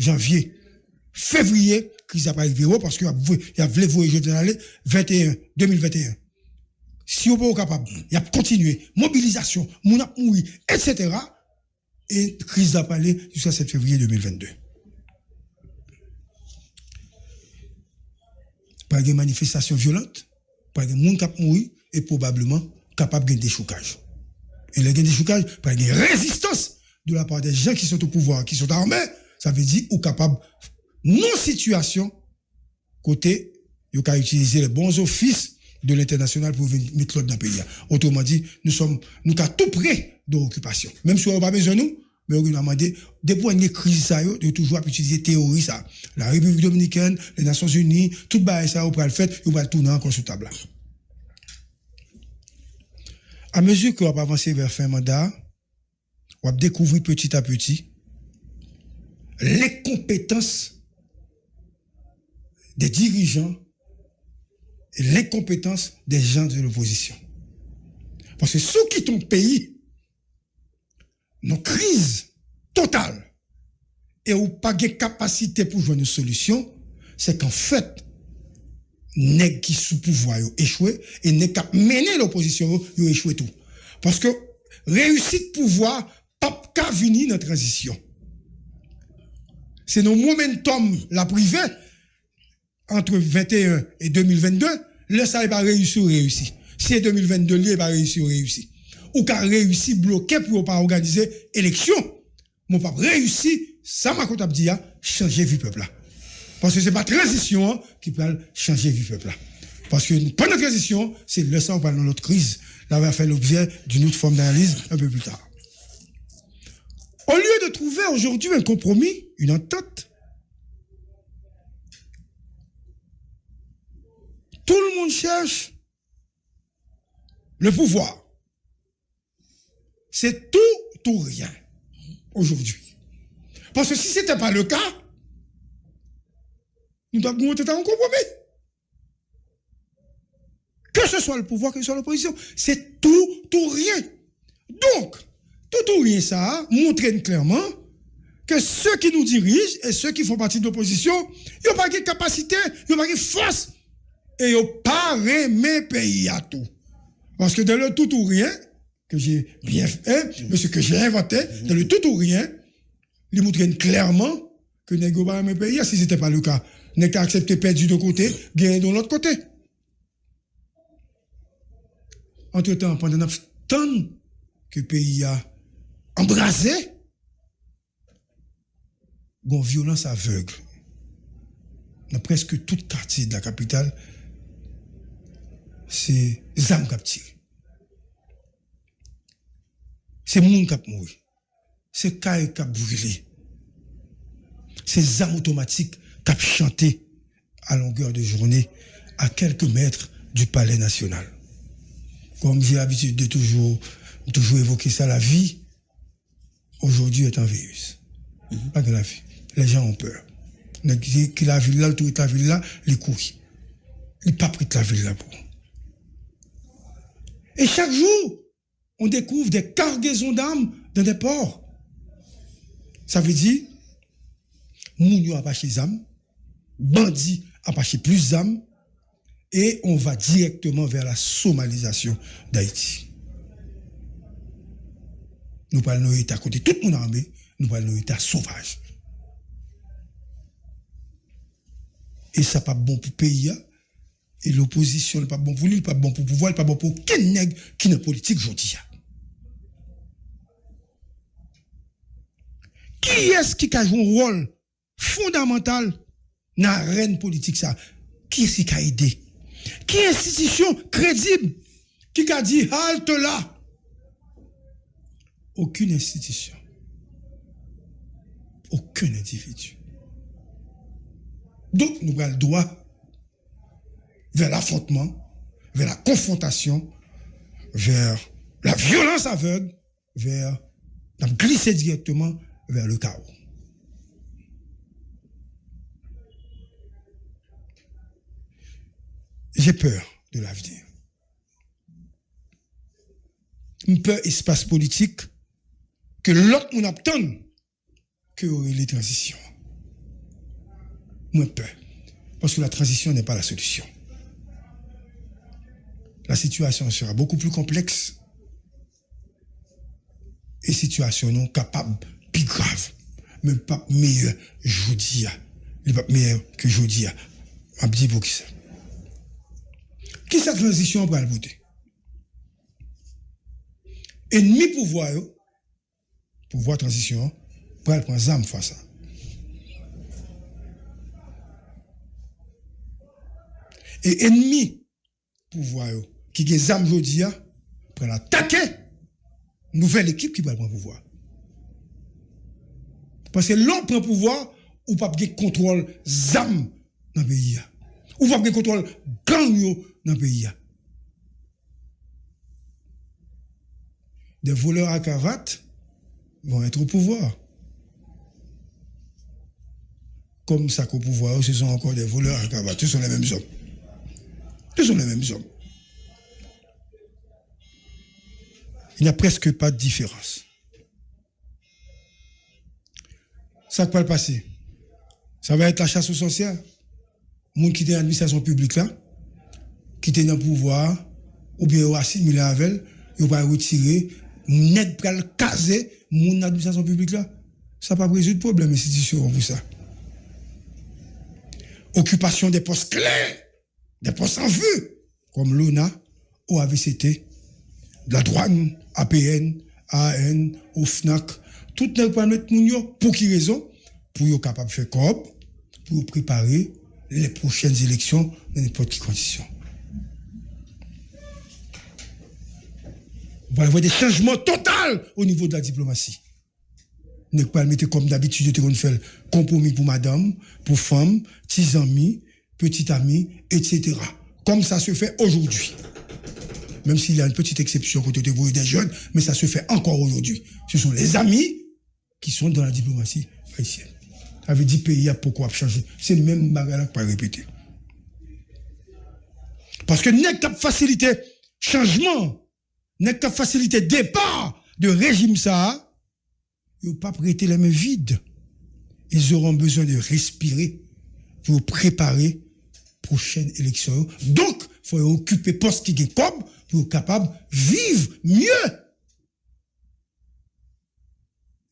janvier, février, crise n'a pas arrivé parce qu'il y a voulu voyager dans l'année 2021. Si on n'est pas capable, il y a continué, mobilisation, mon a mouru, etc. Et crise n'a pas allé jusqu'à 7 février 2022. Pas de manifestation violente, pas de monde qui a mouru et probablement capable de déchoucage. Et le déchoucage, pas de résistance de la part des gens qui sont au pouvoir, qui sont armés, ça veut dire ou capable non-situation côté, ils ont utiliser les bons offices de l'international pour mettre l'autre dans le pays. Autrement dit, nous sommes tout près de l'occupation. Même si on n'a pas besoin de nous, mais on a demandé, depuis une crise, de toujours utiliser théorie, ça. La République dominicaine, les Nations Unies, tout ça, on peut le faire, on va le tourner encore sur table. À mesure qu'on va avancer vers fin mandat, on va découvrir petit à petit les compétences des dirigeants et l'incompétence des gens de l'opposition. Parce que ceux qui ton pays, nos crises totales, et ou pas de capacité pour jouer une solution, c'est qu'en fait, nèg qui sous pouvoir ont échoué, et nèg qui mené l'opposition ont échoué tout. Parce que réussite pouvoir, pas qu'à venir dans la transition. C'est nos momentum la privée, entre 21 et 2022, le ça n'est pas réussi. Si 2022, il n'est pas réussi. Ou qu'a réussi bloqué pour pas organiser élection. Mon pas réussi, ça m'a comptable dit, changer vie peuple là. Parce que c'est pas transition qui peut changer vie peuple là. Parce que pendant la transition, c'est le sang par notre crise. Là, on va faire l'objet d'une autre forme d'analyse un peu plus tard. Au lieu de trouver aujourd'hui un compromis, une entente, tout le monde cherche le pouvoir. C'est tout ou rien aujourd'hui. Parce que si ce n'était pas le cas, nous devons monter un compromis. Que ce soit le pouvoir, que ce soit l'opposition, c'est tout ou rien. Donc, tout ou rien ça montre clairement que ceux qui nous dirigent et ceux qui font partie de l'opposition, ils n'ont pas de capacité, ils n'ont pas de force. Et ils n'ont pas remis pays à tout. Parce que dans le tout ou rien, que j'ai bien fait, mais ce que j'ai inventé, dans le tout ou rien, ils montrent clairement que nous n'avons pas remis pays. Si ce n'était pas le cas, nous n'avons accepté perdu de côté, gagner de l'autre côté. Entre-temps, pendant un temps que le pays a embrasé, une violence aveugle. Dans presque tout quartier de la capitale, c'est les armes qui tirent. C'est les gens qui mourent. C'est les cailles qui brûlent. C'est les armes automatiques qui chantent à longueur de journée à quelques mètres du palais national. Comme j'ai l'habitude de toujours évoquer ça, la vie, aujourd'hui est en virus. Pas que la vie. Les gens ont peur. Qui la ville là, le tour de la ville là, les couilles. Ils pas pris de la ville là pour. Et chaque jour, on découvre des cargaisons d'armes dans des ports. Ça veut dire, mounio a pas chez d'armes, bandits a pas chez plus d'armes, et on va directement vers la somalisation d'Haïti. Nous parlons d'un État côté toute mon armée, nous parlons d'un État sauvage. Et ça n'est pas bon pour le pays. Et l'opposition n'est pas bon pour lui, n'est pas bon pour le pouvoir, n'est pas bon pour aucun nègre qui n'est politique aujourd'hui. Qui est-ce qui a joué un rôle fondamental dans l'arène politique ça? Qui est-ce qui a aidé? Qui est institution crédible qui a dit halte là? Aucune institution. Aucun individu. Donc, nous avons le droit vers l'affrontement, vers la confrontation, vers la violence aveugle, vers glisser directement vers le chaos. J'ai peur de l'avenir. Une peur espace politique que l'autre on attend que les transitions. moins peur. Parce que la transition n'est pas la solution. La situation sera beaucoup plus complexe. Et situation non capable, plus grave. Même pas meilleur, jeudi. Il n'est pas meilleur que jeudi. Un petit peu qui ça. Qui cette transition pour le voter? Ennemi pouvoir transition, pour prendre zam face ça. Et ennemi pouvoir qui gen zam jodi pour attaquer nouvelle équipe qui va prendre pouvoir. Parce que l'on prend pouvoir ou pas de contrôle zam dans le pays. Ou pas de contrôle gang dans le pays. Des voleurs à cravate vont être au pouvoir. Comme ça qu'au pouvoir, ce sont encore des voleurs à cravate. Ce sont les mêmes hommes. Ce sont les mêmes hommes. Il n'y a presque pas de différence. Ça va le passer. Ça va être la chasse aux sorcières. Les gens qui sont dans l'administration publique là, qui sont dans le pouvoir, ou bien assimilés avec elle, ils vont retirer, net pour le caser, mon administration publique là. Ça va pas résoudre le problème institutionnel pour ça. Occupation des postes clés, des postes en vue, comme l'ONA, OAVCT, de la douane, APN, AN, OFNAC, tout ne pas mettre pour qui raison? Pour être capable de faire coop, pour préparer les prochaines élections dans n'importe quelle condition. Vous allez voir des changements totaux au niveau de la diplomatie. Ne pas mettre comme d'habitude, de faire compromis pour madame, pour femme, petits amis, petits amis, etc. Comme ça se fait aujourd'hui. Même s'il y a une petite exception côté des jeunes, mais ça se fait encore aujourd'hui. Ce sont les amis qui sont dans la diplomatie haïtienne. Ça veut dire pays a pourquoi changer. C'est le même bagage qui pas répéter. Parce que n'est qu'à faciliter changement, n'est qu'à faciliter départ de régime ça, ils n'ont pas prêté les mains vides. Ils auront besoin de respirer pour préparer prochaine élection. Donc, il faut occuper poste qui est comme pour être capable de vivre mieux.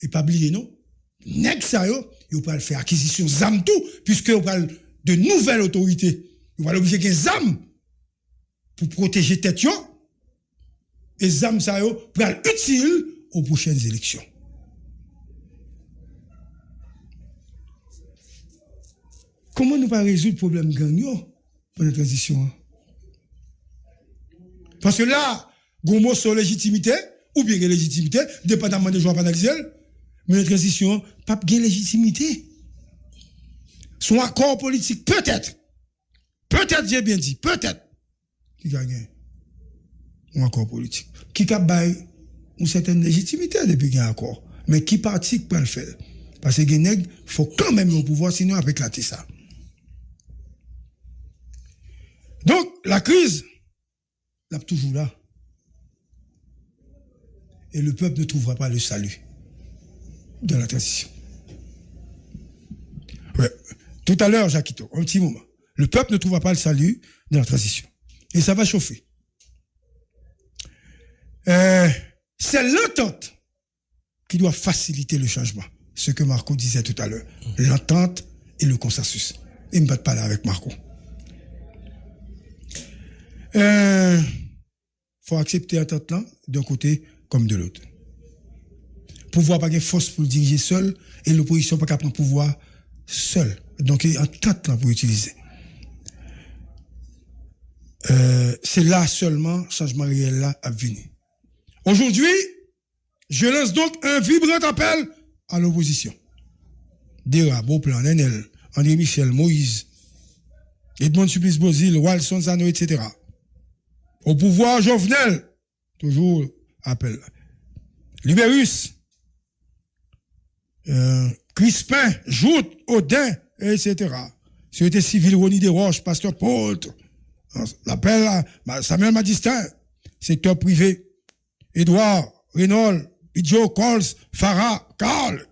Et pas oublier, non? Nèg ça yo, il va faire acquisition zam tout, puisque on parle de nouvelles autorités. Il va l'obliger des zam pour protéger tête yo. Et zam ça yo pour être utile aux prochaines élections. Comment nous pas résoudre le problème gang pour la transition? Parce que là, gomo sur légitimité, ou bien légitimité, dépendamment des gens à analyser, mais la transition, pas de légitimité. Son accord politique, peut-être, j'ai bien dit, peut-être, qui gagne un accord politique. Qui a bail une certaine légitimité depuis qu'il y a un accord. Mais qui partit pour le faire? Parce que il faut quand même le pouvoir, sinon avec la ça. Donc, la crise, elle est toujours là. Et le peuple ne trouvera pas le salut dans la transition. Ouais. Tout à l'heure, Jacquito, un petit moment. Le peuple ne trouvera pas le salut dans la transition. Et ça va chauffer. C'est l'entente qui doit faciliter le changement. Ce que Marco disait tout à l'heure. L'entente et le consensus. Il ne me bat pas là avec Marco. Faut accepter l'entente là, d'un côté comme de l'autre. Pouvoir pas de force pour le diriger seul et l'opposition pas capable de pouvoir seul. Donc il y a entente là pour utiliser. C'est là seulement changement réel là à venir. Aujourd'hui, je lance donc un vibrant appel à l'opposition. Dera, Beauplan, Nenel, André Michel, Moïse, Edmond Supplice Bozil, Walson Zano, etc. Au pouvoir Jovenel, toujours appel. Libérus, Crispin, Joute, Odin, etc. Société civile, Rony Desroches, Pasteur Paul, l'appel à Samuel Madistin, secteur privé, Edouard, Renaud, Idjo, Cols, Farah, Carl.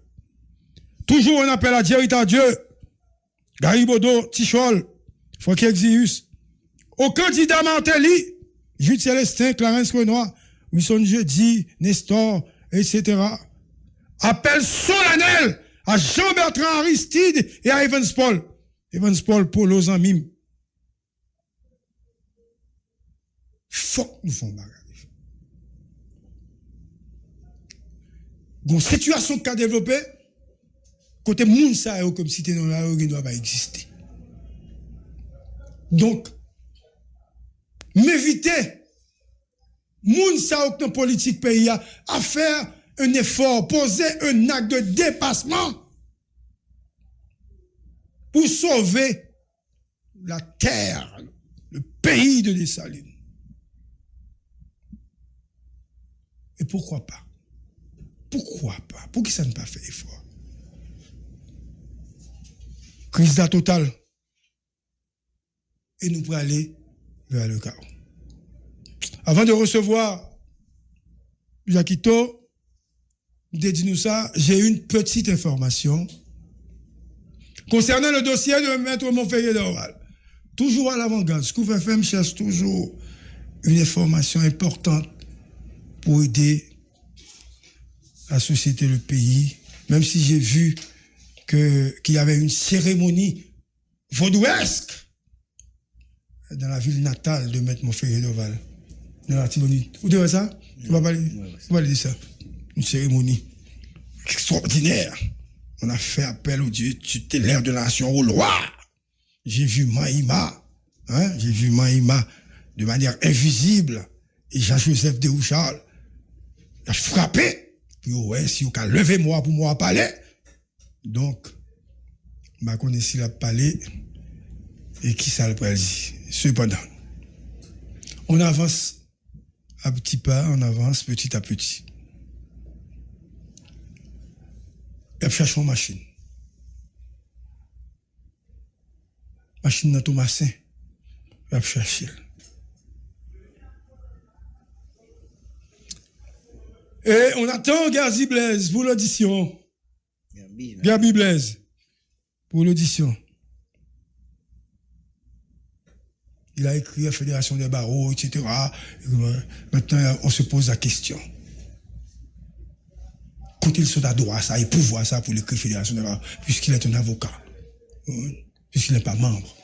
Toujours un appel à Jerry Tardieu, Garibodo, Tichol, Franck Exius, au candidat Martelly, Jules Célestin, Clarence Renoir, Wilson Jeudi, Nestor, etc. Appel solennel à Jean-Bertrand Aristide et à Evans Paul. Evans Paul, Polo Zamim. Faut que nous faisons bagage. Une situation qui a développé, côté moun sa yo comme si t'es dans la rue, ne doit pas exister. Donc, m'éviter, moun sa yo dans politique pays à faire un effort, poser un acte de dépassement pour sauver la terre, le pays de Dessalines. Et pourquoi pas? Pourquoi pas? Pour qui ça ne pas fait effort? Crise totale. Et nous pourrons aller vers le chaos. Avant de recevoir Jacquito, dit-nous ça, j'ai une petite information concernant le dossier de Maître Montferrier d'Orval. Toujours à l'avant-garde. Scoop FM cherche toujours une information importante pour aider la société, le pays, même si j'ai vu qu'il y avait une cérémonie vaudouesque dans la ville natale de Maître Montferrier d'Orval. Dans la Tibonite. Vous devez ça? On va parler de ça. Une cérémonie extraordinaire. On a fait appel au Dieu tutélaire de la nation, au roi. J'ai vu Maïma, j'ai vu Maïma de manière invisible. Et Jean-Joseph de Rouchal a frappé. Puis ouais, si vous avez levé moi pour moi parler. Donc, je connais si la parler et qui ça le dit. Cependant, on avance à petits pas, on avance petit à petit. Et cherche une machine. Machine dans Thomasin. Et chercher. Et on attend Gazi Blaise pour l'audition. Gabi Blaise pour l'audition. Il a écrit à la Fédération des barreaux, etc. Maintenant, on se pose la question. Quand il se droit ça et pouvoir ça pour l'écrire Fédération des barreaux, puisqu'il est un avocat, puisqu'il n'est pas membre.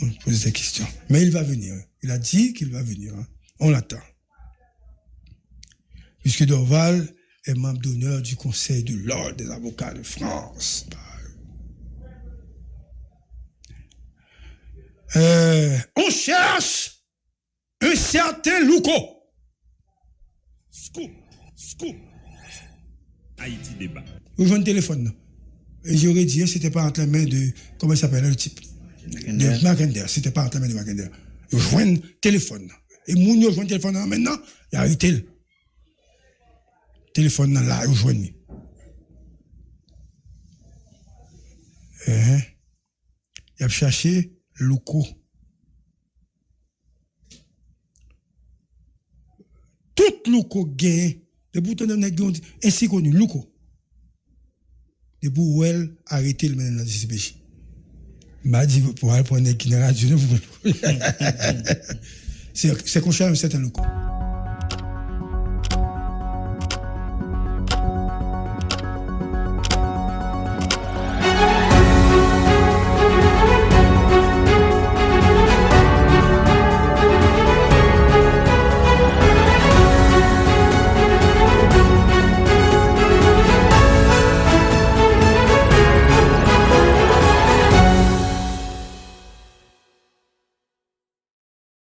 On pose des questions. Mais il va venir. Il a dit qu'il va venir. On l'attend. Puisque Dorval est membre d'honneur du Conseil de l'Ordre des avocats de France. On cherche un certain Louko. Scoop. Haïti débat. Vous jouez un téléphone. Et j'aurais dit, c'était pas entre les mains de, comment il s'appelle le type? De Mackinder. C'était pas entre les mains de Mackinder. Vous jouez un téléphone. Et moun yo jouez un téléphone maintenant, il a arrêté le téléphone là, vous jouez. Il a cherché Louko. Tout Louko gagne, de bout de nèg ainsi connu Louko. De bout où elle arrêté le maintenant dans le CPJ. M'a dit pour aller prendre une radio, c'est qu'on cherche un certain Louko.